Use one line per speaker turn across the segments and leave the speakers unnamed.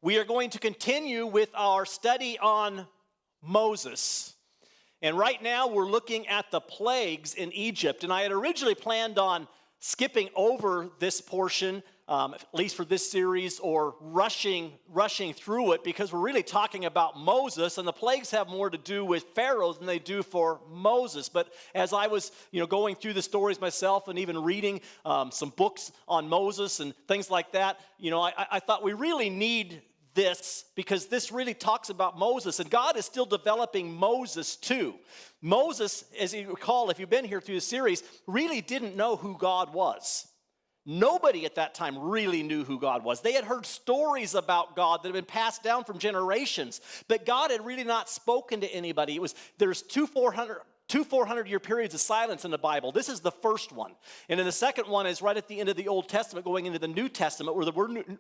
We are going to continue with our study on Moses. And right now we're looking at the plagues in Egypt. And I had originally planned on skipping over this portion, at least for this series, or rushing through it, because we're really talking about Moses, and the plagues have more to do with Pharaoh than they do for Moses. But as I was going through the stories myself and even reading some books on Moses and things like that, I thought we really need this, because this really talks about Moses, and God is still developing Moses too. Moses, as you recall, if you've been here through the series, really didn't know who God was. Nobody at that time really knew who God was. They had heard stories about God that had been passed down from generations, but God had really not spoken to anybody. There's two 400-year periods of silence in the Bible. This is the first one. And then the second one is right at the end of the Old Testament, going into the New Testament, where there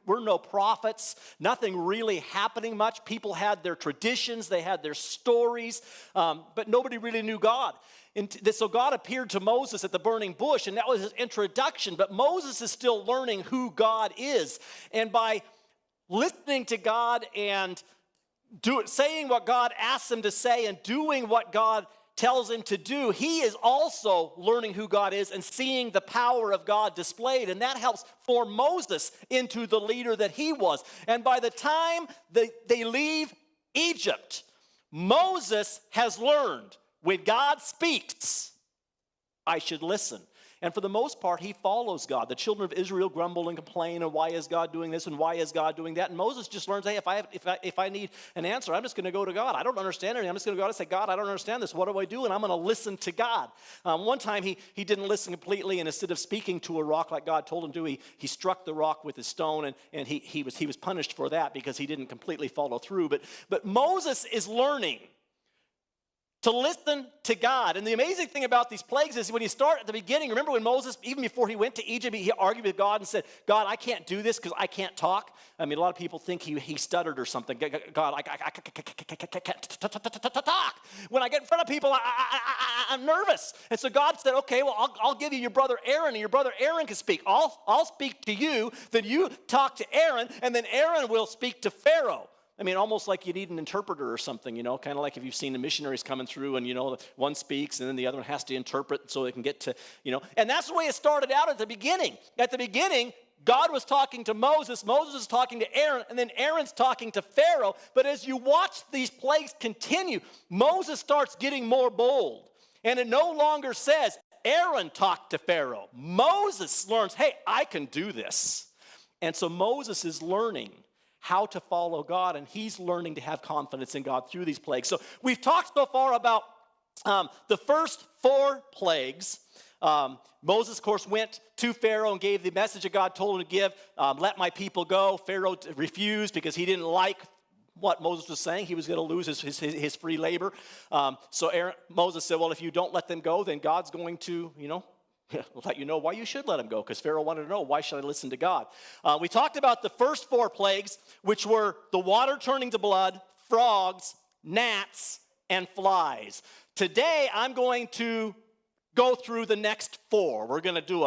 were no prophets, nothing really happening much. People had their traditions, they had their stories, but nobody really knew God. And so God appeared to Moses at the burning bush, and that was his introduction. But Moses is still learning who God is. And by listening to God and saying what God asks him to say and doing what God tells him to do, he is also learning who God is and seeing the power of God displayed. And that helps form Moses into the leader that he was. And by the time they leave Egypt, Moses has learned, when God speaks, I should listen. And for the most part, he follows God. The children of Israel grumble and complain, and why is God doing this, and why is God doing that? And Moses just learns, hey, if I need an answer, I'm just going to go to God. I don't understand anything. I'm just going to go out and say, God, I don't understand this. What do I do? And I'm going to listen to God. One time, he didn't listen completely, and instead of speaking to a rock like God told him to, he struck the rock with his stone, and he was punished for that because he didn't completely follow through. But Moses is learning to listen to God. And the amazing thing about these plagues is when you start at the beginning, remember when Moses, even before he went to Egypt, he argued with God and said, God, I can't do this because I can't talk. I mean, a lot of people think he stuttered or something. God, I can't talk. When I get in front of people, I'm nervous. And so God said, okay, well, I'll give you your brother Aaron, and your brother Aaron can speak. I'll speak to you, then you talk to Aaron, and then Aaron will speak to Pharaoh. I mean, almost like you need an interpreter or something, kind of like if you've seen the missionaries coming through and, one speaks and then the other one has to interpret so they can get to, And that's the way it started out at the beginning. At the beginning, God was talking to Moses was talking to Aaron, and then Aaron's talking to Pharaoh. But as you watch these plagues continue, Moses starts getting more bold. And it no longer says, Aaron talked to Pharaoh. Moses learns, hey, I can do this. And so Moses is learning how to follow God, and he's learning to have confidence in God through these plagues. So we've talked so far about the first 4 plagues. Moses, of course, went to Pharaoh and gave the message that God told him to give, let my people go. Pharaoh refused because he didn't like what Moses was saying. He was going to lose his free labor. So Moses said, well, if you don't let them go, then God's going to, let you know why you should let him go, because Pharaoh wanted to know, why should I listen to God? We talked about the first 4 plagues, which were the water turning to blood, frogs, gnats, and flies. Today, I'm going to go through the next 4. We're going to do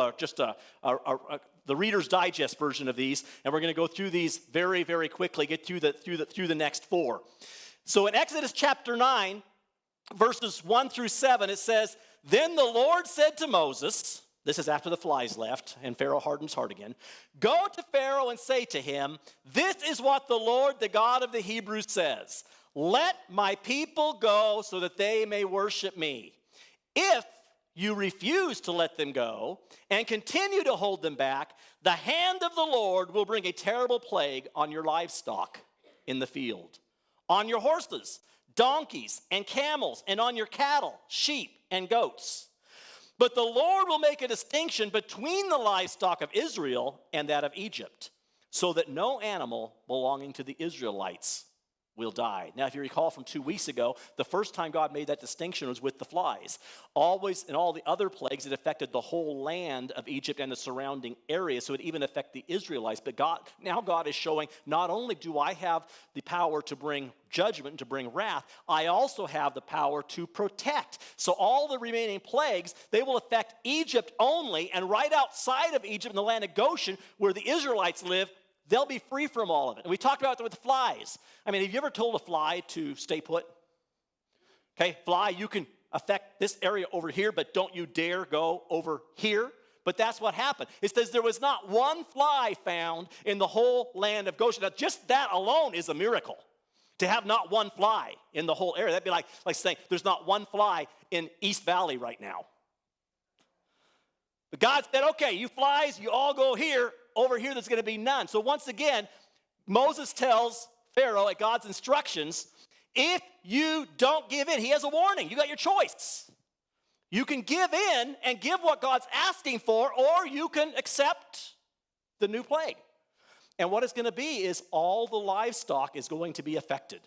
the Reader's Digest version of these, and we're going to go through these very, very quickly, get through the next 4. So in Exodus chapter 9, verses 1 through 7, it says, then the Lord said to Moses, this is after the flies left, and Pharaoh hardened his heart again, go to Pharaoh and say to him, this is what the Lord, the God of the Hebrews, says. Let my people go so that they may worship me. If you refuse to let them go and continue to hold them back, the hand of the Lord will bring a terrible plague on your livestock in the field, on your horses, donkeys, and camels, and on your cattle, sheep, and goats. But the Lord will make a distinction between the livestock of Israel and that of Egypt, so that no animal belonging to the Israelites will die. Now, if you recall from 2 weeks ago, the first time God made that distinction was with the flies. Always in all the other plagues, it affected the whole land of Egypt and the surrounding area, so it even affected the Israelites. But now God is showing, not only do I have the power to bring judgment and to bring wrath, I also have the power to protect. So all the remaining plagues, they will affect Egypt only, and right outside of Egypt in the land of Goshen, where the Israelites live, they'll be free from all of it. And we talked about it with flies. I mean, have you ever told a fly to stay put? Okay, fly, you can affect this area over here, but don't you dare go over here. But that's what happened. It says there was not one fly found in the whole land of Goshen. Now, just that alone is a miracle. To have not one fly in the whole area. That'd be like saying there's not one fly in East Valley right now. But God said, okay, you flies, you all go here. Over here, there's going to be none. So once again, Moses tells Pharaoh at God's instructions, if you don't give in, he has a warning. You got your choice. You can give in and give what God's asking for, or you can accept the new plague. And what it's going to be is all the livestock is going to be affected.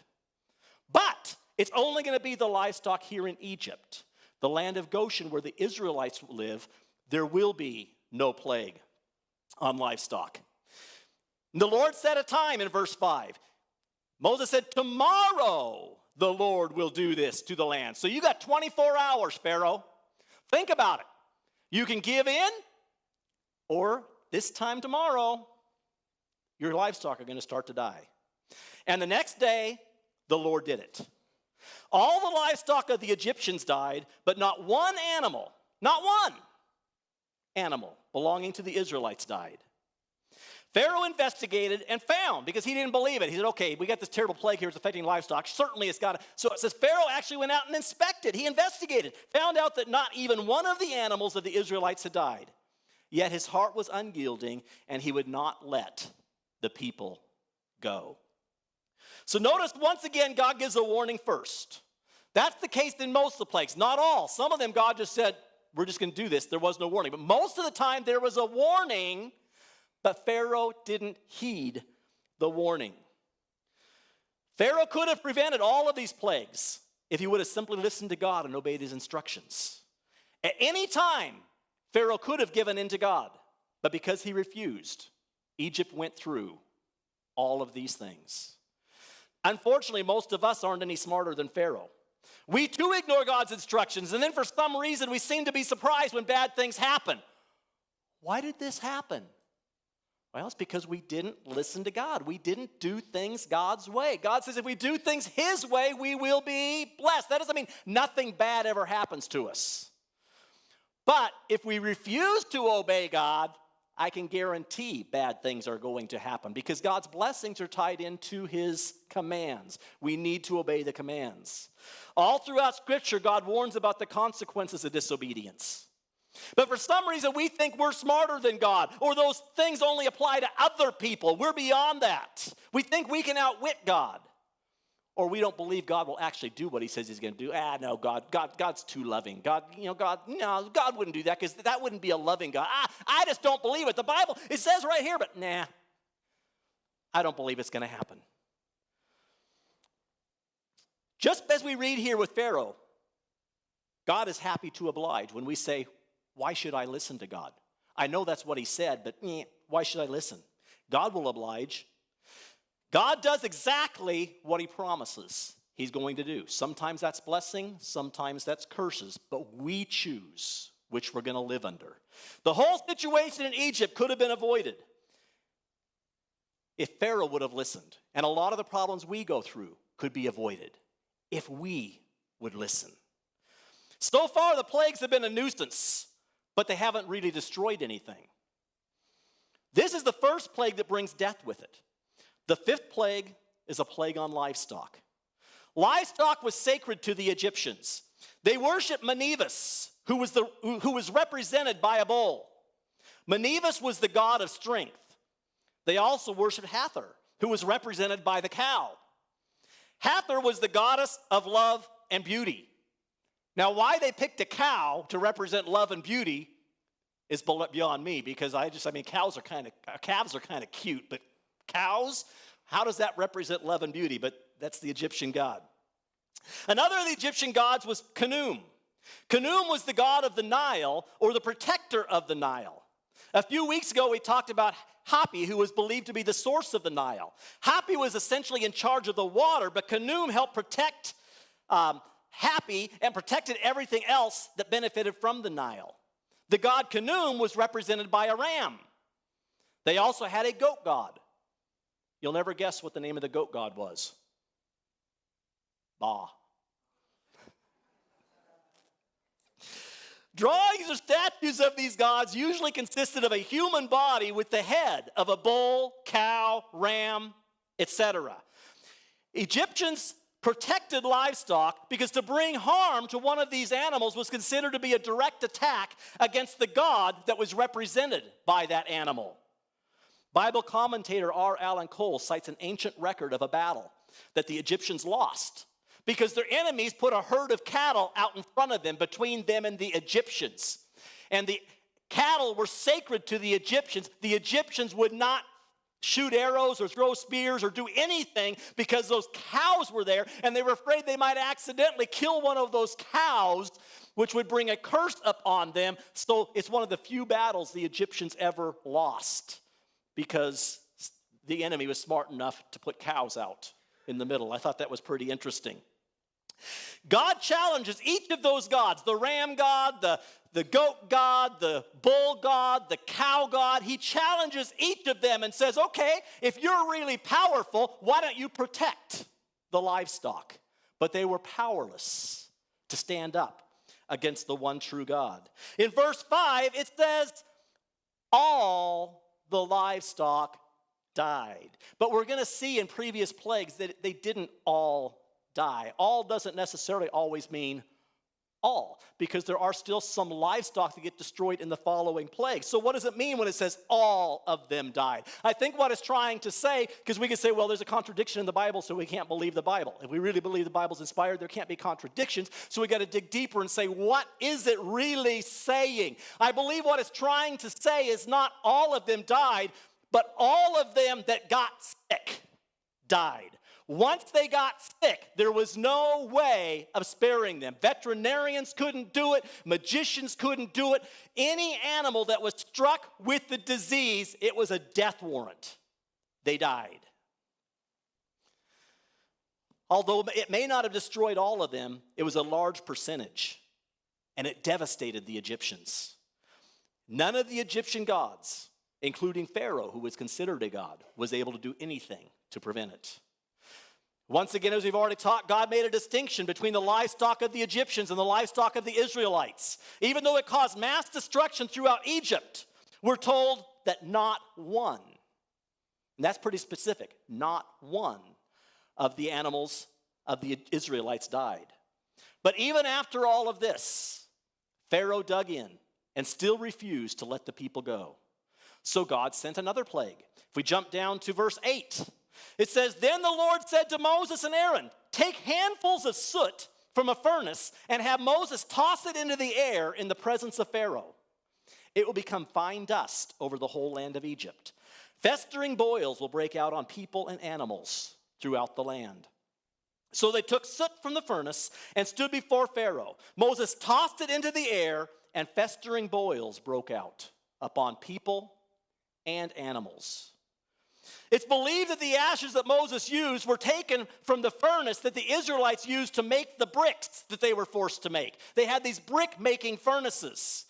But it's only going to be the livestock here in Egypt. The land of Goshen where the Israelites live, there will be no plague on livestock. And the Lord set a time in verse 5. Moses said, tomorrow the Lord will do this to the land. So you got 24 hours, Pharaoh. Think about it. You can give in, or this time tomorrow, your livestock are going to start to die. And the next day, the Lord did it. All the livestock of the Egyptians died, but not one animal belonging to the Israelites died. Pharaoh investigated and found, because he didn't believe it. He said, okay, we got this terrible plague here. It's affecting livestock. Certainly it's got to. So it says Pharaoh actually went out and inspected. He investigated, found out that not even one of the animals of the Israelites had died. Yet his heart was unyielding, and he would not let the people go. So notice once again, God gives a warning first. That's the case in most of the plagues. Not all. Some of them God just said, we're just going to do this. There was no warning. But most of the time there was a warning, but Pharaoh didn't heed the warning. Pharaoh could have prevented all of these plagues if he would have simply listened to God and obeyed his instructions. At any time, Pharaoh could have given in to God, but because he refused, Egypt went through all of these things. Unfortunately, most of us aren't any smarter than Pharaoh. We too ignore God's instructions, and then for some reason we seem to be surprised when bad things happen. Why did this happen? Well, it's because we didn't listen to God. We didn't do things God's way. God says if we do things his way, we will be blessed. That doesn't mean nothing bad ever happens to us. But if we refuse to obey God, I can guarantee bad things are going to happen because God's blessings are tied into his commands. We need to obey the commands. All throughout Scripture, God warns about the consequences of disobedience. But for some reason, we think we're smarter than God, or those things only apply to other people. We're beyond that. We think we can outwit God. Or we don't believe God will actually do what he says he's going to do. No, God's too loving. God wouldn't do that because that wouldn't be a loving God. I just don't believe it. The Bible, it says right here, but I don't believe it's going to happen. Just as we read here with Pharaoh, God is happy to oblige when we say, why should I listen to God? I know that's what he said, but why should I listen? God will oblige. God does exactly what he promises he's going to do. Sometimes that's blessing, sometimes that's curses, but we choose which we're going to live under. The whole situation in Egypt could have been avoided if Pharaoh would have listened. And a lot of the problems we go through could be avoided if we would listen. So far, the plagues have been a nuisance, but they haven't really destroyed anything. This is the first plague that brings death with it. The fifth plague is a plague on livestock. Livestock was sacred to the Egyptians. They worshiped Manevus, who was represented by a bull. Manevus was the god of strength. They also worshiped Hathor, who was represented by the cow. Hathor was the goddess of love and beauty. Now, why they picked a cow to represent love and beauty is beyond me, because calves are kind of cute, but cows, how does that represent love and beauty? But that's the Egyptian god. Another of the Egyptian gods was Khnum. Khnum was the god of the Nile, or the protector of the Nile. A few weeks ago, we talked about Hapi, who was believed to be the source of the Nile. Hapi was essentially in charge of the water, but Khnum helped protect Hapi and protected everything else that benefited from the Nile. The god Khnum was represented by a ram. They also had a goat god. You'll never guess what the name of the goat god was. Ba. Drawings or statues of these gods usually consisted of a human body with the head of a bull, cow, ram, etc. Egyptians protected livestock because to bring harm to one of these animals was considered to be a direct attack against the god that was represented by that animal. Bible commentator R. Allen Cole cites an ancient record of a battle that the Egyptians lost because their enemies put a herd of cattle out in front of them, between them and the Egyptians. And the cattle were sacred to the Egyptians. The Egyptians would not shoot arrows or throw spears or do anything because those cows were there, and they were afraid they might accidentally kill one of those cows, which would bring a curse upon them. So it's one of the few battles the Egyptians ever lost because the enemy was smart enough to put cows out in the middle. I thought that was pretty interesting. God challenges each of those gods, the ram god, the goat god, the bull god, the cow god. He challenges each of them and says, okay, if you're really powerful, why don't you protect the livestock? But they were powerless to stand up against the one true God. In verse 5, it says, all the livestock died. But we're going to see in previous plagues that they didn't all die. All doesn't necessarily always mean all, because there are still some livestock that get destroyed in the following plague. So what does it mean when it says all of them died? I think what it's trying to say, because we can say, well, there's a contradiction in the Bible, so we can't believe the Bible. If we really believe the Bible's inspired, there can't be contradictions. So we got to dig deeper and say, what is it really saying? I believe what it's trying to say is not all of them died, but all of them that got sick died. Once they got sick, there was no way of sparing them. Veterinarians couldn't do it. Magicians couldn't do it. Any animal that was struck with the disease, it was a death warrant. They died. Although it may not have destroyed all of them, it was a large percentage, and it devastated the Egyptians. None of the Egyptian gods, including Pharaoh, who was considered a god, was able to do anything to prevent it. Once again, as we've already taught, God made a distinction between the livestock of the Egyptians and the livestock of the Israelites. Even though it caused mass destruction throughout Egypt, we're told that not one, and that's pretty specific, not one of the animals of the Israelites died. But even after all of this, Pharaoh dug in and still refused to let the people go. So God sent another plague. If we jump down to verse 8, it says, then the Lord said to Moses and Aaron, take handfuls of soot from a furnace and have Moses toss it into the air in the presence of Pharaoh. It will become fine dust over the whole land of Egypt. Festering boils will break out on people and animals throughout the land. So they took soot from the furnace and stood before Pharaoh. Moses tossed it into the air, and festering boils broke out upon people and animals. It's believed that the ashes that Moses used were taken from the furnace that the Israelites used to make the bricks that they were forced to make. They had these brick-making furnaces.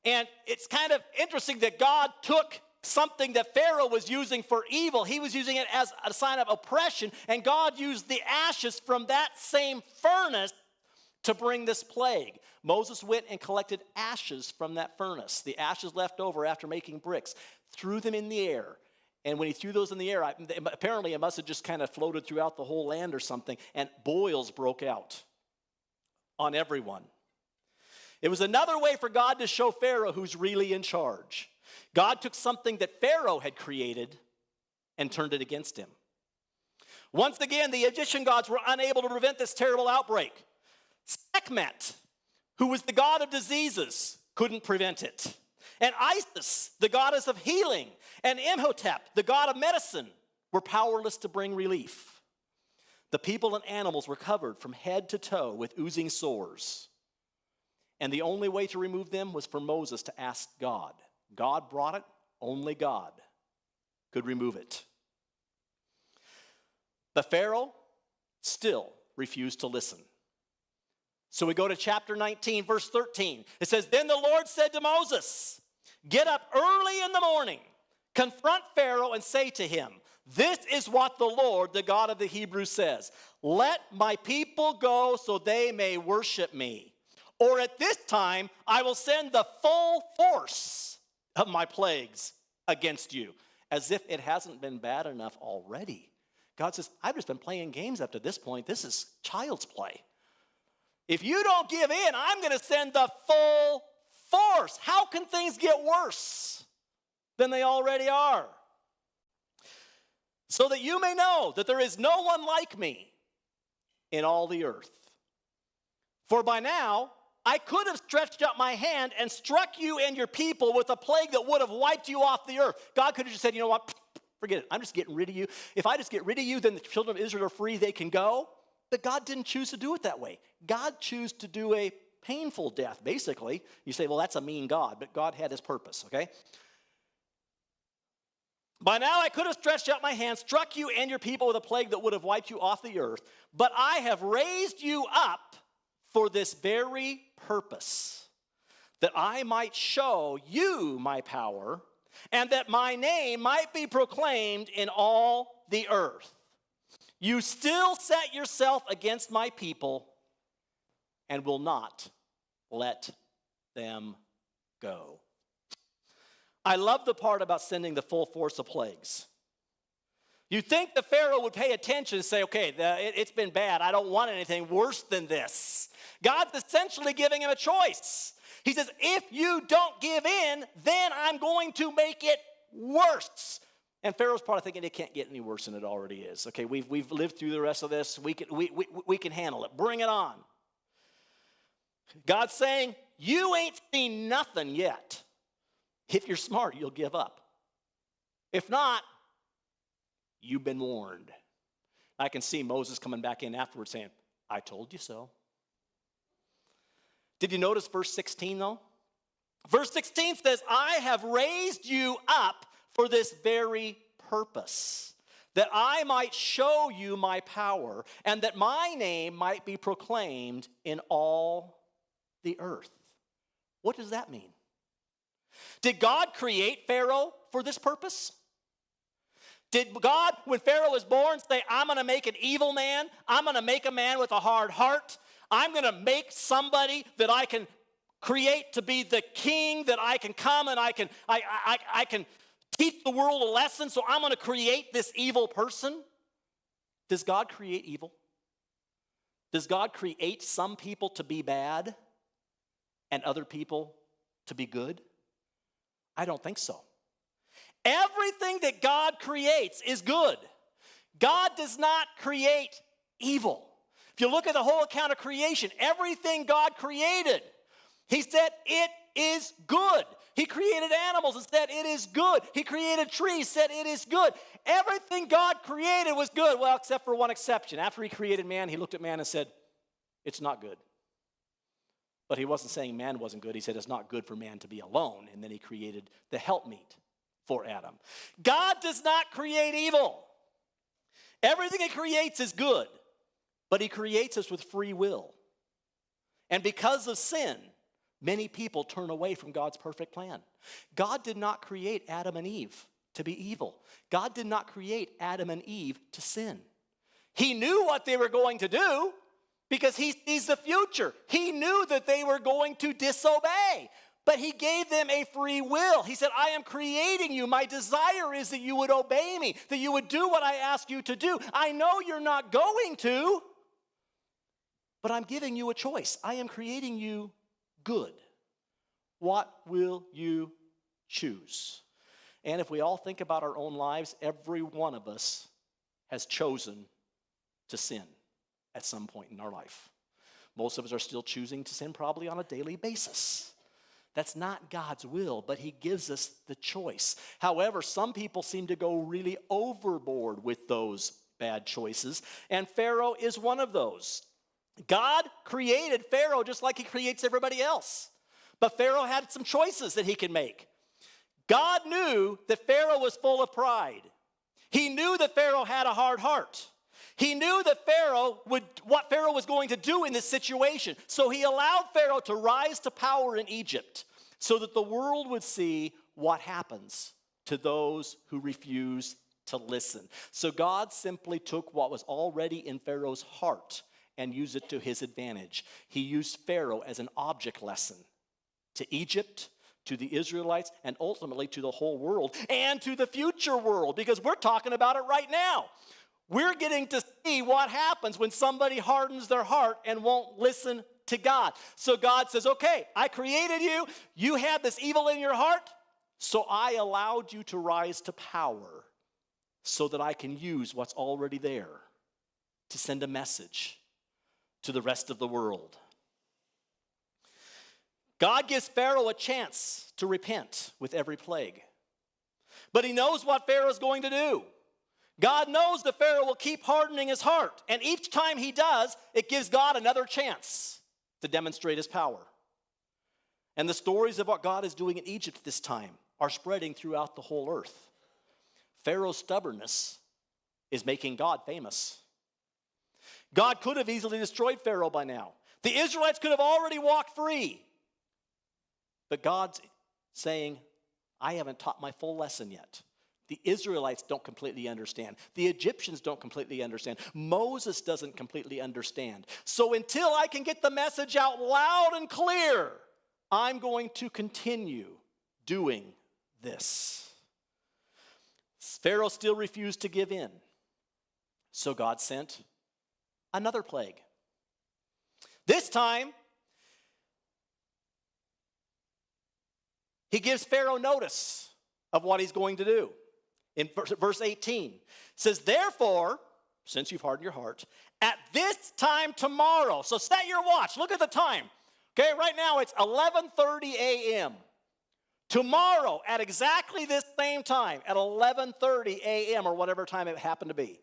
And it's kind of interesting that God took something that Pharaoh was using for evil. He was using it as a sign of oppression, and God used the ashes from that same furnace to bring this plague. Moses went and collected ashes from that furnace, the ashes left over after making bricks, threw them in the air. And when he threw those in the air, apparently it must have just kind of floated throughout the whole land or something, and boils broke out on everyone. It was another way for God to show Pharaoh who's really in charge. God took something that Pharaoh had created and turned it against him. Once again, the Egyptian gods were unable to prevent this terrible outbreak. Sekhmet, who was the god of diseases, couldn't prevent it. And Isis, the goddess of healing, and Imhotep, the god of medicine, were powerless to bring relief. The people and animals were covered from head to toe with oozing sores. And the only way to remove them was for Moses to ask God. God brought it, only God could remove it. But Pharaoh still refused to listen. So we go to chapter 19, verse 13. It says, then the Lord said to Moses, get up early in the morning, confront Pharaoh and say to him, This is what the Lord, the God of the Hebrews, says. Let my people go so they may worship me. Or at this time, I will send the full force of my plagues against you. As if it hasn't been bad enough already. God says, I've just been playing games up to this point. This is child's play. If you don't give in, I'm going to send the full force. How can things get worse than they already are? So that you may know that there is no one like me in all the earth. For by now, I could have stretched out my hand and struck you and your people with a plague that would have wiped you off the earth. God could have just said, you know what, forget it. I'm just getting rid of you. If I just get rid of you, then the children of Israel are free. They can go. But God didn't choose to do it that way. God chose to do a painful death, basically. You say, well, that's a mean God. But God had his purpose, okay? By now I could have stretched out my hand, struck you and your people with a plague that would have wiped you off the earth. But I have raised you up for this very purpose, that I might show you my power, and that my name might be proclaimed in all the earth. You still set yourself against my people and will not let them go. I love the part about sending the full force of plagues. You think the Pharaoh would pay attention and say, okay, it's been bad. I don't want anything worse than this. God's essentially giving him a choice. He says, if you don't give in, then I'm going to make it worse. And Pharaoh's probably thinking it can't get any worse than it already is. Okay, we've lived through the rest of this. We can handle it. Bring it on. God's saying, you ain't seen nothing yet. If you're smart, you'll give up. If not, you've been warned. I can see Moses coming back in afterwards saying, I told you so. Did you notice verse 16 though? Verse 16 says, I have raised you up for this very purpose, that I might show you my power, and that my name might be proclaimed in all the earth. What does that mean? Did God create Pharaoh for this purpose? Did God, when Pharaoh was born, say, I'm going to make an evil man. I'm going to make a man with a hard heart. I'm going to make somebody that I can create to be the king, that I can come and I can teach the world a lesson, so I'm going to create this evil person. Does God create evil? Does God create some people to be bad and other people to be good? I don't think so. Everything that God creates is good. God does not create evil. If you look at the whole account of creation, everything God created, he said it is good. He created animals and said it is good. He created trees, said it is good. Everything God created was good, well, except for one exception. After he created man, he looked at man and said, it's not good. But he wasn't saying man wasn't good. He said it's not good for man to be alone. And then he created the helpmeet for Adam. God does not create evil. Everything he creates is good. But he creates us with free will. And because of sin, many people turn away from God's perfect plan. God did not create Adam and Eve to be evil. God did not create Adam and Eve to sin. He knew what they were going to do, because he sees the future. He knew that they were going to disobey, but he gave them a free will. He said, I am creating you. My desire is that you would obey me, that you would do what I ask you to do. I know you're not going to, but I'm giving you a choice. I am creating you good. What will you choose? And if we all think about our own lives, every one of us has chosen to sin at some point in our life. Most of us are still choosing to sin probably on a daily basis. That's not God's will, but he gives us the choice. However, some people seem to go really overboard with those bad choices, and Pharaoh is one of those. God created Pharaoh just like he creates everybody else, but Pharaoh had some choices that he could make. God knew that Pharaoh was full of pride. He knew that Pharaoh had a hard heart. He knew that what Pharaoh was going to do in this situation. So he allowed Pharaoh to rise to power in Egypt so that the world would see what happens to those who refuse to listen. So God simply took what was already in Pharaoh's heart and used it to his advantage. He used Pharaoh as an object lesson to Egypt, to the Israelites, and ultimately to the whole world and to the future world, because we're talking about it right now. We're getting to see what happens when somebody hardens their heart and won't listen to God. So God says, okay, I created you. You had this evil in your heart, so I allowed you to rise to power so that I can use what's already there to send a message to the rest of the world. God gives Pharaoh a chance to repent with every plague. But he knows what Pharaoh's going to do. God knows that Pharaoh will keep hardening his heart. And each time he does, it gives God another chance to demonstrate his power. And the stories of what God is doing in Egypt this time are spreading throughout the whole earth. Pharaoh's stubbornness is making God famous. God could have easily destroyed Pharaoh by now. The Israelites could have already walked free. But God's saying, I haven't taught my full lesson yet. The Israelites don't completely understand. The Egyptians don't completely understand. Moses doesn't completely understand. So until I can get the message out loud and clear, I'm going to continue doing this. Pharaoh still refused to give in. So God sent another plague. This time, he gives Pharaoh notice of what he's going to do. In verse 18, it says, therefore, since you've hardened your heart, at this time tomorrow, so set your watch, look at the time. Okay, right now it's 11:30 a.m. Tomorrow, at exactly this same time, at 11:30 a.m. or whatever time it happened to be.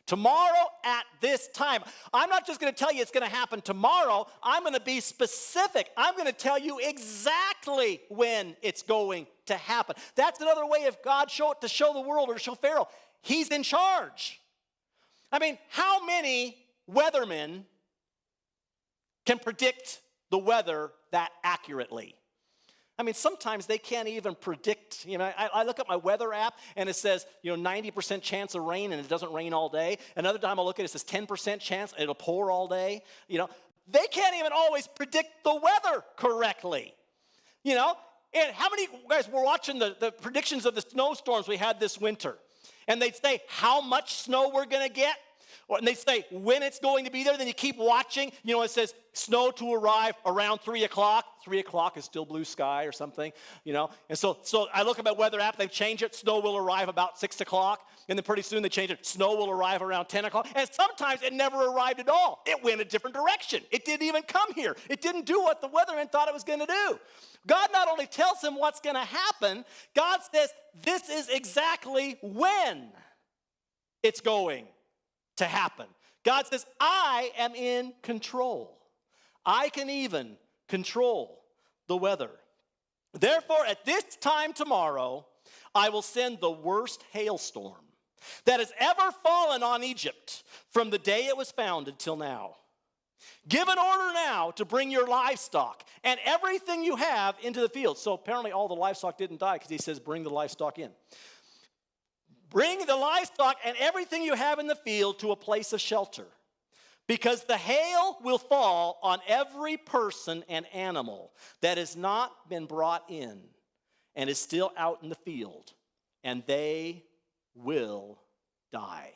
Tomorrow at this time. I'm not just going to tell you it's going to happen tomorrow. I'm going to be specific. I'm going to tell you exactly when it's going to happen. That's another way of God to show the world or to show Pharaoh he's in charge. I mean, how many weathermen can predict the weather that accurately? I mean, sometimes they can't even predict. I look at my weather app and it says, 90% chance of rain and it doesn't rain all day. Another time I look at it, it says 10% chance and it'll pour all day. They can't even always predict the weather correctly. And how many guys were watching the predictions of the snowstorms we had this winter? And they'd say how much snow we're going to get. And they say when it's going to be there, then you keep watching. It says snow to arrive around 3 o'clock. 3 o'clock is still blue sky or something, And so I look at my weather app, they change it. Snow will arrive about 6 o'clock. And then pretty soon they change it. Snow will arrive around 10 o'clock. And sometimes it never arrived at all. It went a different direction. It didn't even come here. It didn't do what the weatherman thought it was going to do. God not only tells him what's going to happen, God says this is exactly when it's going to happen. God says, I am in control. I can even control the weather. Therefore, at this time tomorrow, I will send the worst hailstorm that has ever fallen on Egypt from the day it was founded till now. Give an order now to bring your livestock and everything you have into the field. So apparently all the livestock didn't die because he says bring the livestock in. Bring the livestock and everything you have in the field to a place of shelter, because the hail will fall on every person and animal that has not been brought in and is still out in the field, and they will die.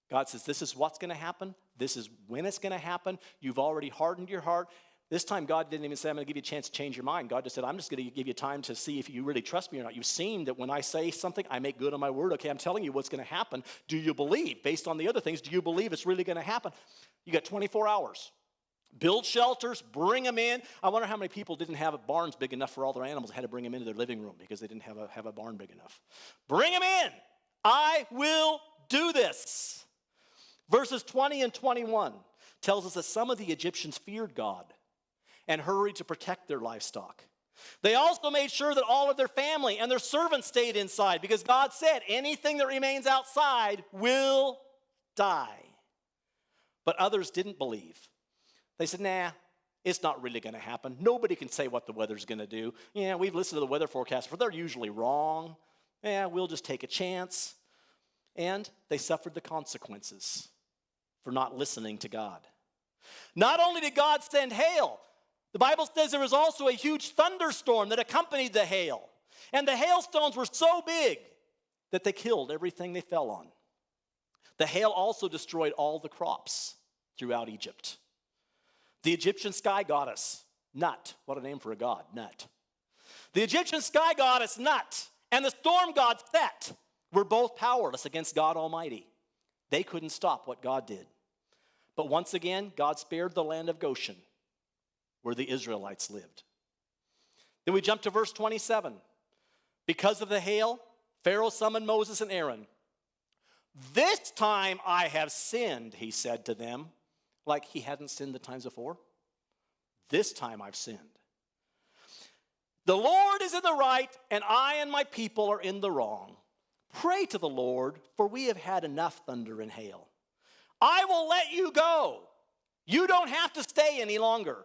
God says, this is what's going to happen. This is when it's going to happen. You've already hardened your heart. This time, God didn't even say, I'm going to give you a chance to change your mind. God just said, I'm just going to give you time to see if you really trust me or not. You've seen that when I say something, I make good on my word. Okay, I'm telling you what's going to happen. Do you believe? Based on the other things, do you believe it's really going to happen? You got 24 hours. Build shelters, bring them in. I wonder how many people didn't have barns big enough for all their animals, had to bring them into their living room because they didn't have a barn big enough. Bring them in. I will do this. Verses 20 and 21 tells us that some of the Egyptians feared God and hurried to protect their livestock. They also made sure that all of their family and their servants stayed inside, because God said anything that remains outside will die. But others didn't believe. They said, nah, it's not really going to happen. Nobody can say what the weather's going to do. Yeah, we've listened to the weather forecast, but they're usually wrong. we'll just take a chance. And they suffered the consequences for not listening to God. Not only did God send hail, the Bible says there was also a huge thunderstorm that accompanied the hail. And the hailstones were so big that they killed everything they fell on. The hail also destroyed all the crops throughout Egypt. The Egyptian sky goddess, Nut, what a name for a god, Nut. The Egyptian sky goddess, Nut, and the storm god, Set, were both powerless against God Almighty. They couldn't stop what God did. But once again, God spared the land of Goshen, where the Israelites lived. Then we jump to verse 27. Because of the hail, Pharaoh summoned Moses and Aaron. This time I have sinned, he said to them, like he hadn't sinned the times before. This time I've sinned. The Lord is in the right, and I and my people are in the wrong. Pray to the Lord, for we have had enough thunder and hail. I will let you go. You don't have to stay any longer.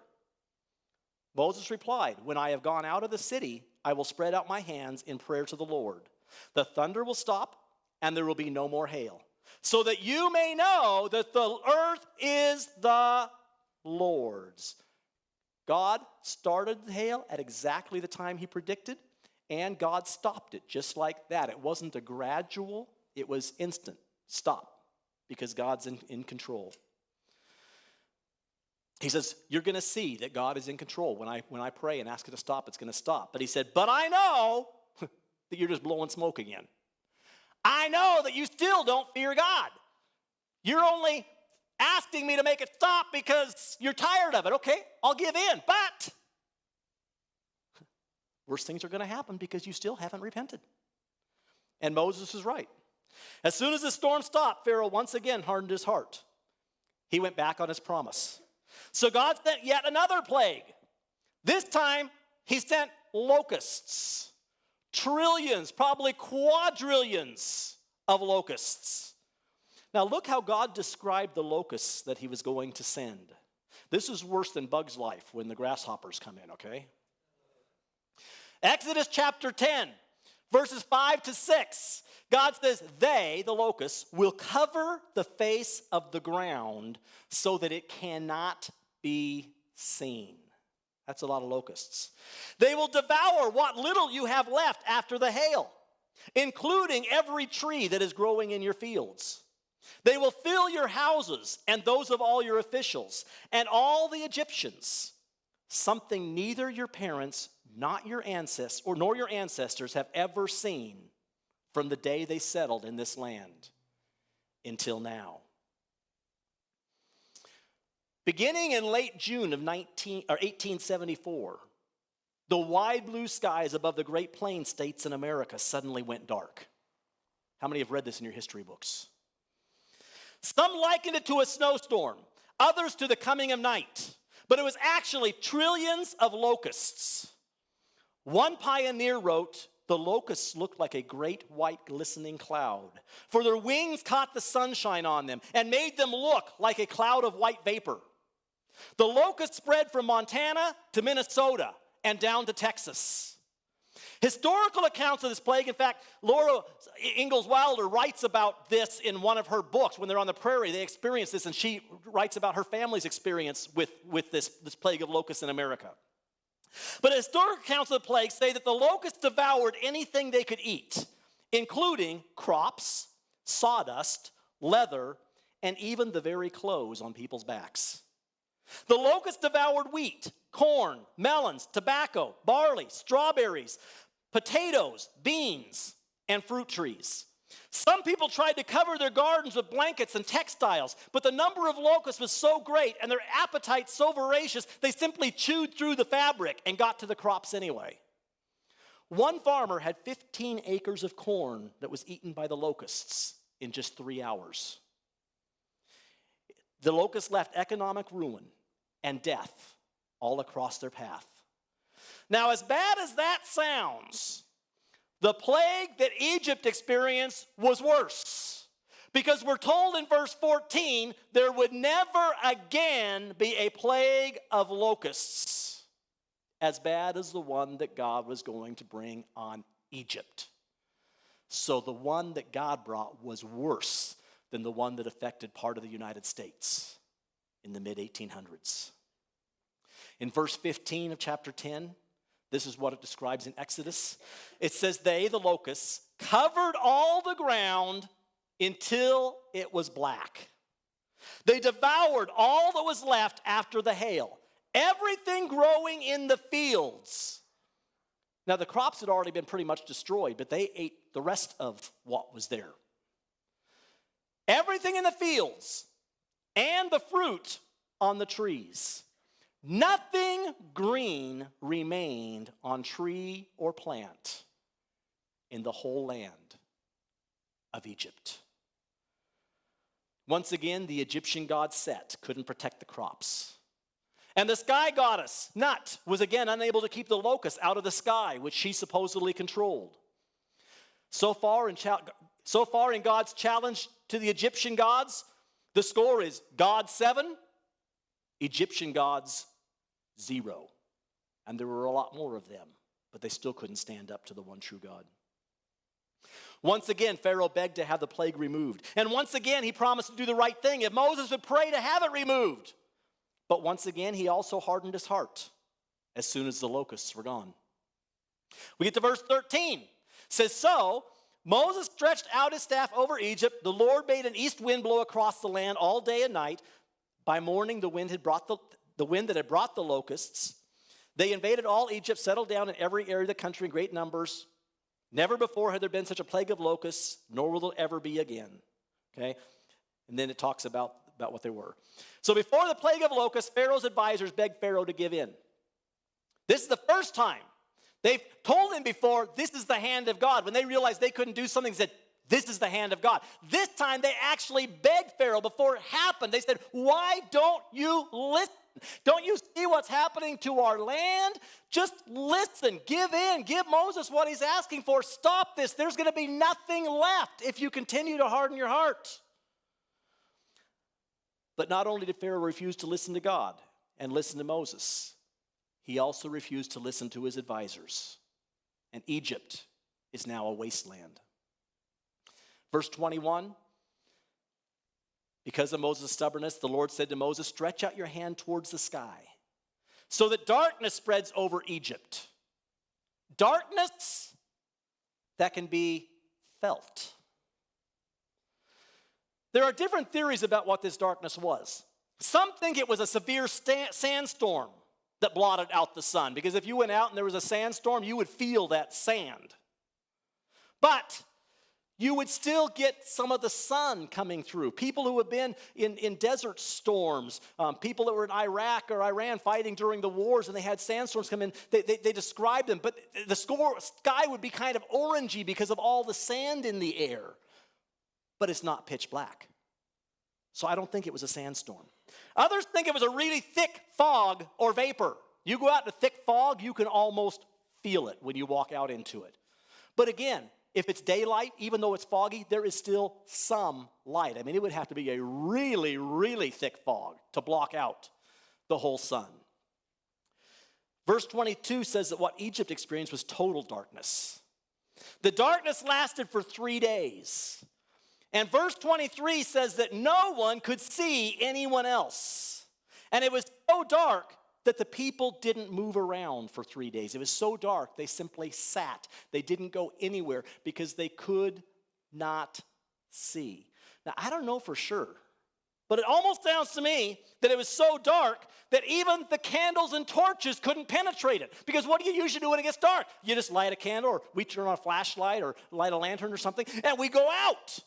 Moses replied, when I have gone out of the city, I will spread out my hands in prayer to the Lord. The thunder will stop, and there will be no more hail, so that you may know that the earth is the Lord's. God started the hail at exactly the time he predicted, and God stopped it just like that. It wasn't a gradual, it was instant. Stop, because God's in control. He says, you're going to see that God is in control. When I pray and ask it to stop, it's going to stop. But he said, but I know that you're just blowing smoke again. I know that you still don't fear God. You're only asking me to make it stop because you're tired of it. Okay, I'll give in. But worse things are going to happen because you still haven't repented. And Moses is right. As soon as the storm stopped, Pharaoh once again hardened his heart. He went back on his promise. So God sent yet another plague. This time, he sent locusts. Trillions, probably quadrillions of locusts. Now look how God described the locusts that he was going to send. This is worse than Bug's life when the grasshoppers come in, okay? Exodus chapter 10, verses 5 to 6. God says, they, the locusts, will cover the face of the ground so that it cannot be seen. That's a lot of locusts. They will devour what little you have left after the hail, including every tree that is growing in your fields. They will fill your houses and those of all your officials and all the Egyptians, something neither your parents, not your ancestors, nor your ancestors have ever seen from the day they settled in this land until now. Beginning in late June of 1874, the wide blue skies above the Great Plains states in America suddenly went dark. How many have read this in your history books? Some likened it to a snowstorm, others to the coming of night, but it was actually trillions of locusts. One pioneer wrote, the locusts looked like a great white glistening cloud, for their wings caught the sunshine on them and made them look like a cloud of white vapor. The locusts spread from Montana to Minnesota and down to Texas. Historical accounts of this plague, in fact, Laura Ingalls Wilder writes about this in one of her books. When they're on the prairie, they experience this, and she writes about her family's experience with this plague of locusts in America. But historical accounts of the plague say that the locusts devoured anything they could eat, including crops, sawdust, leather, and even the very clothes on people's backs. The locusts devoured wheat, corn, melons, tobacco, barley, strawberries, potatoes, beans, and fruit trees. Some people tried to cover their gardens with blankets and textiles, but the number of locusts was so great and their appetite so voracious, they simply chewed through the fabric and got to the crops anyway. One farmer had 15 acres of corn that was eaten by the locusts in just 3 hours. The locusts left economic ruin and death all across their path. Now, as bad as that sounds, the plague that Egypt experienced was worse, because we're told in verse 14 there would never again be a plague of locusts as bad as the one that God was going to bring on Egypt. So the one that God brought was worse than the one that affected part of the United States in the mid-1800s. In verse 15 of chapter 10, this is what it describes in Exodus. It says, they, the locusts, covered all the ground until it was black. They devoured all that was left after the hail, everything growing in the fields. Now, the crops had already been pretty much destroyed, but they ate the rest of what was there. Everything in the fields and the fruit on the trees. Nothing green remained on tree or plant in the whole land of Egypt. Once again, the Egyptian god Set couldn't protect the crops. And the sky goddess, Nut, was again unable to keep the locusts out of the sky, which she supposedly controlled. So far in God's challenge to the Egyptian gods, the score is God 7, Egyptian gods 0. And there were a lot more of them, but they still couldn't stand up to the one true God. Once again, Pharaoh begged to have the plague removed. And once again, he promised to do the right thing if Moses would pray to have it removed. But once again, he also hardened his heart as soon as the locusts were gone. We get to verse 13. It says, so Moses stretched out his staff over Egypt. The Lord made an east wind blow across the land all day and night. By morning, the wind that had brought the locusts. They invaded all Egypt, settled down in every area of the country in great numbers. Never before had there been such a plague of locusts, nor will there ever be again. Okay? And then it talks about what they were. So before the plague of locusts, Pharaoh's advisors begged Pharaoh to give in. This is the first time. They've told him before, this is the hand of God. When they realized they couldn't do something, they said, this is the hand of God. This time they actually begged Pharaoh before it happened. They said, why don't you listen? Don't you see what's happening to our land? Just listen, give in, give Moses what he's asking for. Stop this. There's going to be nothing left if you continue to harden your heart. But not only did Pharaoh refuse to listen to God and listen to Moses, he also refused to listen to his advisors. And Egypt is now a wasteland. Verse 21, because of Moses' stubbornness, the Lord said to Moses, stretch out your hand towards the sky so that darkness spreads over Egypt. Darkness that can be felt. There are different theories about what this darkness was. Some think it was a severe sandstorm that blotted out the sun, because if you went out and there was a sandstorm, you would feel that sand. But you would still get some of the sun coming through. People who have been in desert storms, people that were in Iraq or Iran fighting during the wars and they had sandstorms come in, they described them. But the sky would be kind of orangey because of all the sand in the air. But it's not pitch black. So I don't think it was a sandstorm. Others think it was a really thick fog or vapor. You go out in a thick fog, you can almost feel it when you walk out into it. But again, if it's daylight, even though it's foggy, there is still some light. I mean, it would have to be a really, really thick fog to block out the whole sun. Verse 22 says that what Egypt experienced was total darkness. The darkness lasted for 3 days. And verse 23 says that no one could see anyone else. And it was so dark that the people didn't move around for 3 days. It was so dark, they simply sat. They didn't go anywhere because they could not see. Now, I don't know for sure, but it almost sounds to me that it was so dark that even the candles and torches couldn't penetrate it. Because what do you usually do when it gets dark? You just light a candle, or we turn on a flashlight or light a lantern or something, and we go out.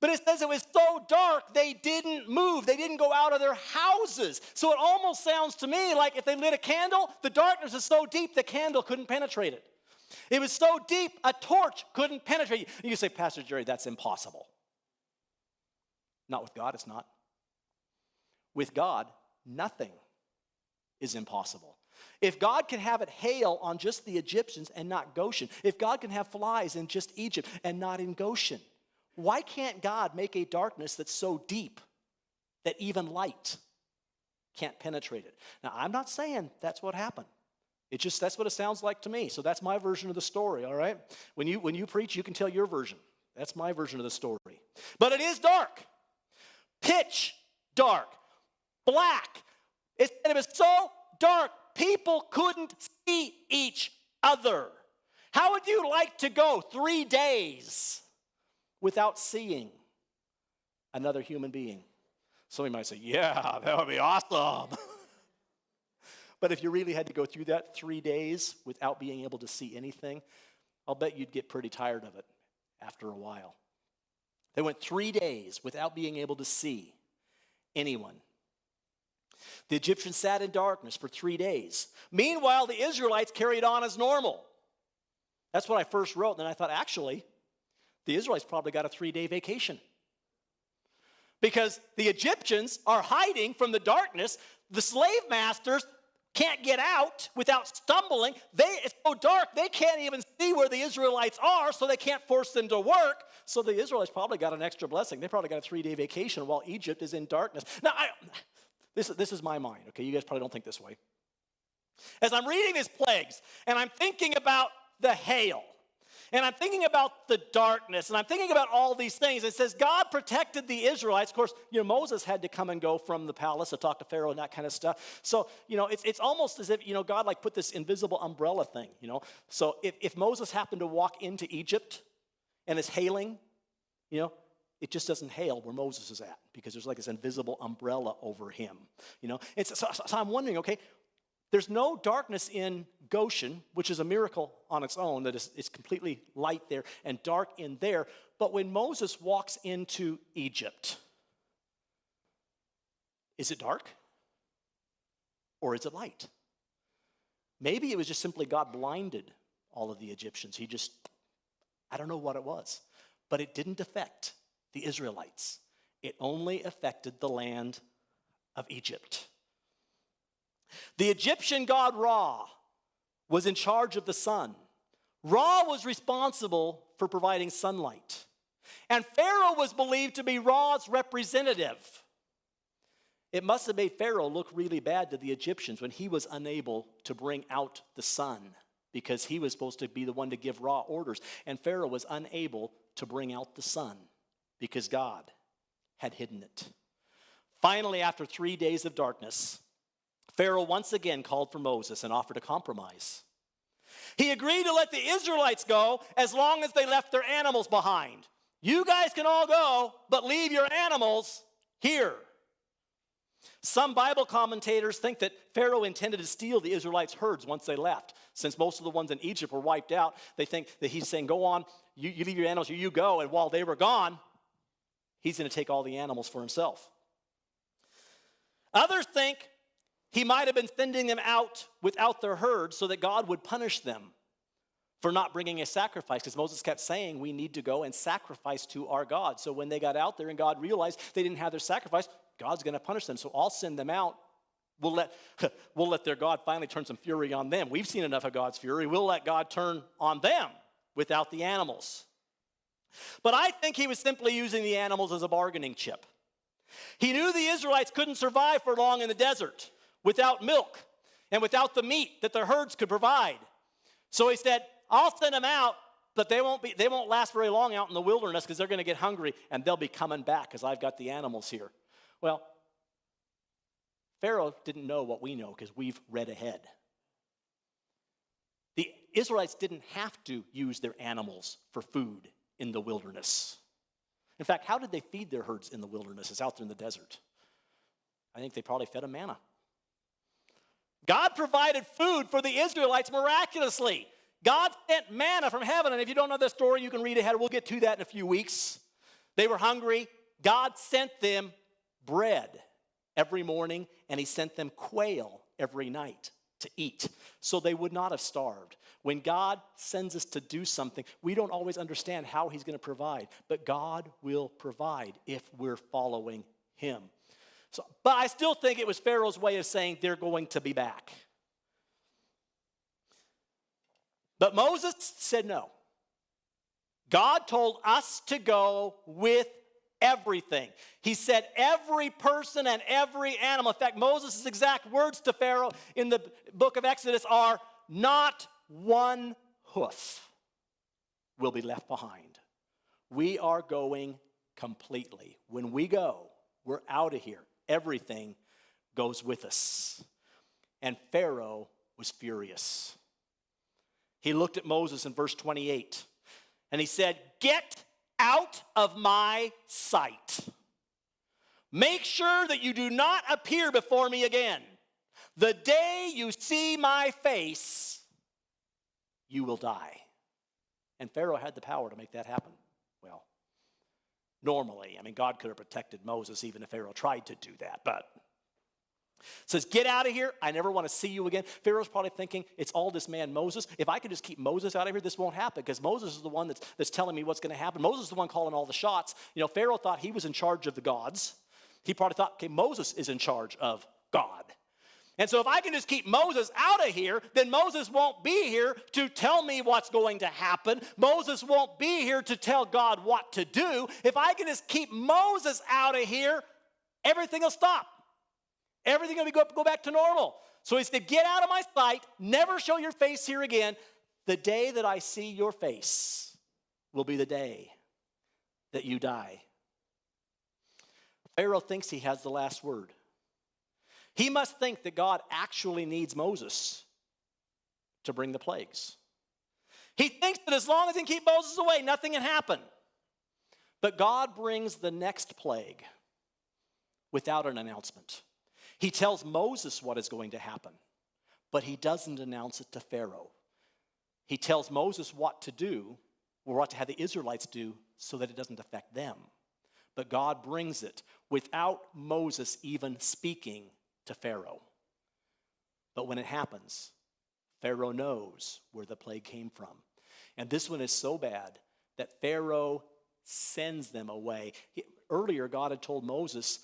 But it says it was so dark, they didn't move. They didn't go out of their houses. So it almost sounds to me like if they lit a candle, the darkness is so deep, the candle couldn't penetrate it. It was so deep, a torch couldn't penetrate it. You say, Pastor Gerry, that's impossible. Not with God, it's not. With God, nothing is impossible. If God can have it hail on just the Egyptians and not Goshen, if God can have flies in just Egypt and not in Goshen, why can't God make a darkness that's so deep that even light can't penetrate it? Now, I'm not saying that's what happened. That's what it sounds like to me. So that's my version of the story, all right? When you preach, you can tell your version. That's my version of the story. But it is dark. Pitch dark. Black. It was so dark, people couldn't see each other. How would you like to go 3 days without seeing another human being? Somebody might say, yeah, that would be awesome. But if you really had to go through that 3 days without being able to see anything, I'll bet you'd get pretty tired of it after a while. They went 3 days without being able to see anyone. The Egyptians sat in darkness for 3 days. Meanwhile, the Israelites carried on as normal. That's what I first wrote, and then I thought, actually, the Israelites probably got a 3-day vacation. Because the Egyptians are hiding from the darkness. The slave masters can't get out without stumbling. It's so dark, they can't even see where the Israelites are, so they can't force them to work. So the Israelites probably got an extra blessing. They probably got a 3-day vacation while Egypt is in darkness. Now, this is my mind, okay? You guys probably don't think this way. As I'm reading these plagues, and I'm thinking about the hail, and I'm thinking about the darkness, and I'm thinking about all these things. It says God protected the Israelites. Of course, Moses had to come and go from the palace to talk to Pharaoh and that kind of stuff. So, it's almost as if, God like put this invisible umbrella thing, So if Moses happened to walk into Egypt and it's hailing, it just doesn't hail where Moses is at because there's like this invisible umbrella over him, So I'm wondering, okay, there's no darkness in Goshen, which is a miracle on its own, that it's completely light there and dark in there. But when Moses walks into Egypt, is it dark or is it light? Maybe it was just simply God blinded all of the Egyptians. I don't know what it was. But it didn't affect the Israelites. It only affected the land of Egypt. The Egyptian god Ra was in charge of the sun. Ra was responsible for providing sunlight. And Pharaoh was believed to be Ra's representative. It must have made Pharaoh look really bad to the Egyptians when he was unable to bring out the sun because he was supposed to be the one to give Ra orders. And Pharaoh was unable to bring out the sun because God had hidden it. Finally, after 3 days of darkness, Pharaoh once again called for Moses and offered a compromise. He agreed to let the Israelites go as long as they left their animals behind. You guys can all go, but leave your animals here. Some Bible commentators think that Pharaoh intended to steal the Israelites' herds once they left. Since most of the ones in Egypt were wiped out, they think that he's saying, go on, you leave your animals, you go. And while they were gone, he's going to take all the animals for himself. Others think he might have been sending them out without their herds so that God would punish them for not bringing a sacrifice. Because Moses kept saying, we need to go and sacrifice to our God. So when they got out there and God realized they didn't have their sacrifice, God's going to punish them. So I'll send them out. We'll let their God finally turn some fury on them. We've seen enough of God's fury. We'll let God turn on them without the animals. But I think he was simply using the animals as a bargaining chip. He knew the Israelites couldn't survive for long in the desert without milk and without the meat that their herds could provide. So he said, I'll send them out, but they won't last very long out in the wilderness because they're going to get hungry and they'll be coming back because I've got the animals here. Well, Pharaoh didn't know what we know because we've read ahead. The Israelites didn't have to use their animals for food in the wilderness. In fact, how did they feed their herds in the wilderness? It's out there in the desert. I think they probably fed them manna. God provided food for the Israelites miraculously. God sent manna from heaven, and if you don't know this story, you can read ahead. We'll get to that in a few weeks. They were hungry. God sent them bread every morning, and he sent them quail every night to eat, so they would not have starved. When God sends us to do something, we don't always understand how he's going to provide, but God will provide if we're following him. But I still think it was Pharaoh's way of saying they're going to be back. But Moses said no. God told us to go with everything. He said every person and every animal. In fact, Moses' exact words to Pharaoh in the book of Exodus are, not one hoof will be left behind. We are going completely. When we go, we're out of here. Everything goes with us. And Pharaoh was furious. He looked at Moses in verse 28, and he said, "Get out of my sight. Make sure that you do not appear before me again. The day you see my face, you will die." And Pharaoh had the power to make that happen. Well, normally, God could have protected Moses even if Pharaoh tried to do that, but says, "Get out of here. I never want to see you again." Pharaoh's probably thinking, it's all this man Moses. If I could just keep Moses out of here, this won't happen, because Moses is the one that's telling me what's going to happen. Moses is the one calling all the shots. Pharaoh thought he was in charge of the gods. He probably thought, okay, Moses is in charge of God. And so if I can just keep Moses out of here, then Moses won't be here to tell me what's going to happen. Moses won't be here to tell God what to do. If I can just keep Moses out of here, everything will stop. Everything will go back to normal. So he said, "Get out of my sight. Never show your face here again. The day that I see your face will be the day that you die." Pharaoh thinks he has the last word. He must think that God actually needs Moses to bring the plagues. He thinks that as long as he can keep Moses away, nothing can happen. But God brings the next plague without an announcement. He tells Moses what is going to happen, but he doesn't announce it to Pharaoh. He tells Moses what to do, or what to have the Israelites do, so that it doesn't affect them. But God brings it without Moses even speaking to Pharaoh. But when it happens, Pharaoh knows where the plague came from. And this one is so bad that Pharaoh sends them away. Earlier, God had told Moses,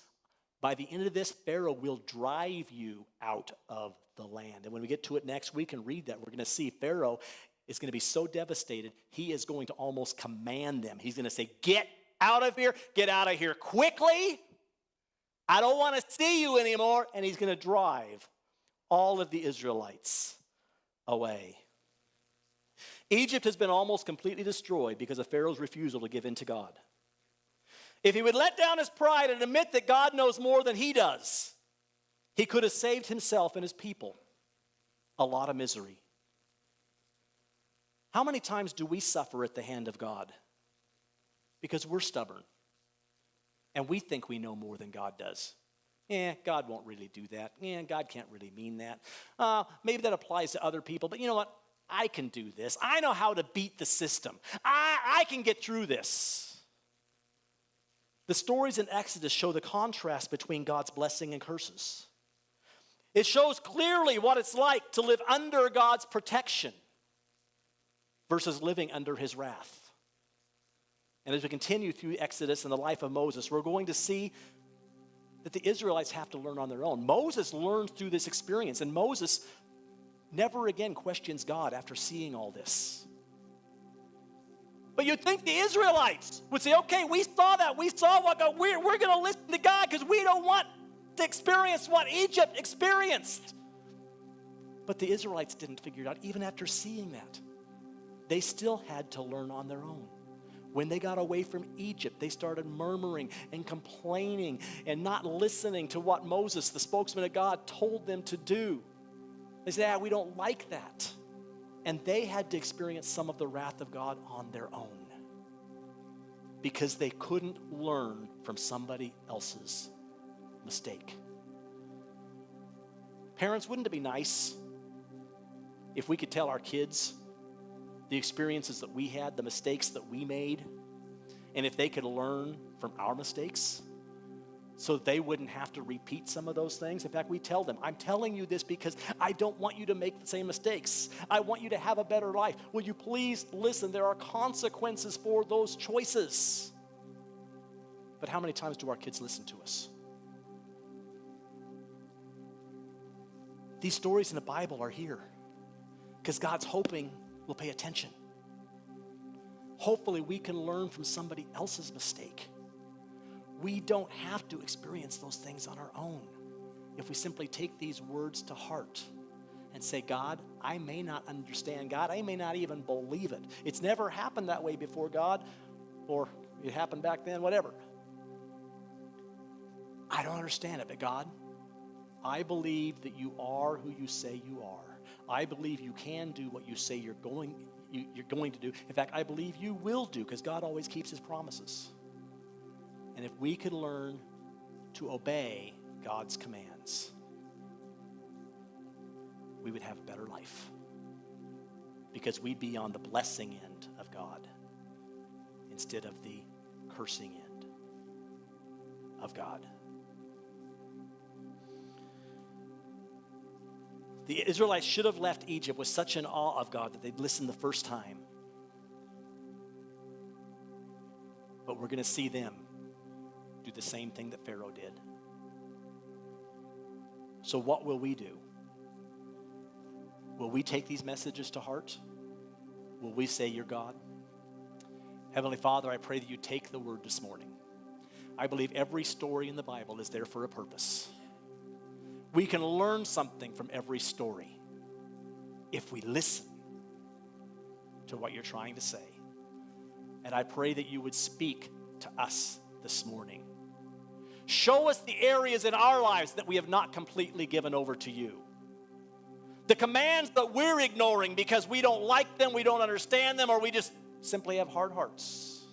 by the end of this, Pharaoh will drive you out of the land. And when we get to it next week and read that, we're going to see Pharaoh is going to be so devastated, he is going to almost command them. He's going to say, "Get out of here quickly. I don't want to see you anymore." And he's going to drive all of the Israelites away. Egypt has been almost completely destroyed because of Pharaoh's refusal to give in to God. If he would let down his pride and admit that God knows more than he does, he could have saved himself and his people a lot of misery. How many times do we suffer at the hand of God? Because we're stubborn and we think we know more than God does. God won't really do that. God can't really mean that. Maybe that applies to other people, but you know what? I can do this. I know how to beat the system. I can get through this. The stories in Exodus show the contrast between God's blessing and curses. It shows clearly what it's like to live under God's protection versus living under his wrath. And as we continue through Exodus and the life of Moses, we're going to see that the Israelites have to learn on their own. Moses learned through this experience, and Moses never again questions God after seeing all this. But you'd think the Israelites would say, okay, we saw that. We saw what God, we're going to listen to God because we don't want to experience what Egypt experienced. But the Israelites didn't figure it out even after seeing that. They still had to learn on their own. When they got away from Egypt, they started murmuring and complaining and not listening to what Moses, the spokesman of God, told them to do. They said, we don't like that. And they had to experience some of the wrath of God on their own because they couldn't learn from somebody else's mistake. Parents, wouldn't it be nice if we could tell our kids the experiences that we had, the mistakes that we made, and if they could learn from our mistakes so they wouldn't have to repeat some of those things? In fact, we tell them, I'm telling you this because I don't want you to make the same mistakes. I want you to have a better life. Will you please listen? There are consequences for those choices. But how many times do our kids listen to us? These stories in the Bible are here because God's hoping we'll pay attention. Hopefully we can learn from somebody else's mistake. We don't have to experience those things on our own if we simply take these words to heart and say, God, I may not understand. God, I may not even believe it. It's never happened that way before, God, or it happened back then, whatever. I don't understand it, but God, I believe that you are who you say you are. I believe you can do what you say you're going to do. In fact, I believe you will do, because God always keeps his promises. And if we could learn to obey God's commands, we would have a better life, because we'd be on the blessing end of God instead of the cursing end of God. The Israelites should have left Egypt with such an awe of God that they'd listened the first time. But we're going to see them do the same thing that Pharaoh did. So what will we do? Will we take these messages to heart? Will we say, you're God? Heavenly Father, I pray that you take the word this morning. I believe every story in the Bible is there for a purpose. We can learn something from every story if we listen to what you're trying to say. And I pray that you would speak to us this morning. Show us the areas in our lives that we have not completely given over to you. The commands that we're ignoring because we don't like them, we don't understand them, or we just simply have hard hearts.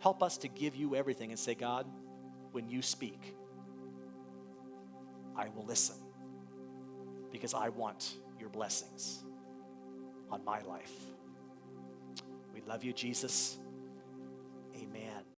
Help us to give you everything and say, God, when you speak, I will listen, because I want your blessings on my life. We love you, Jesus. Amen.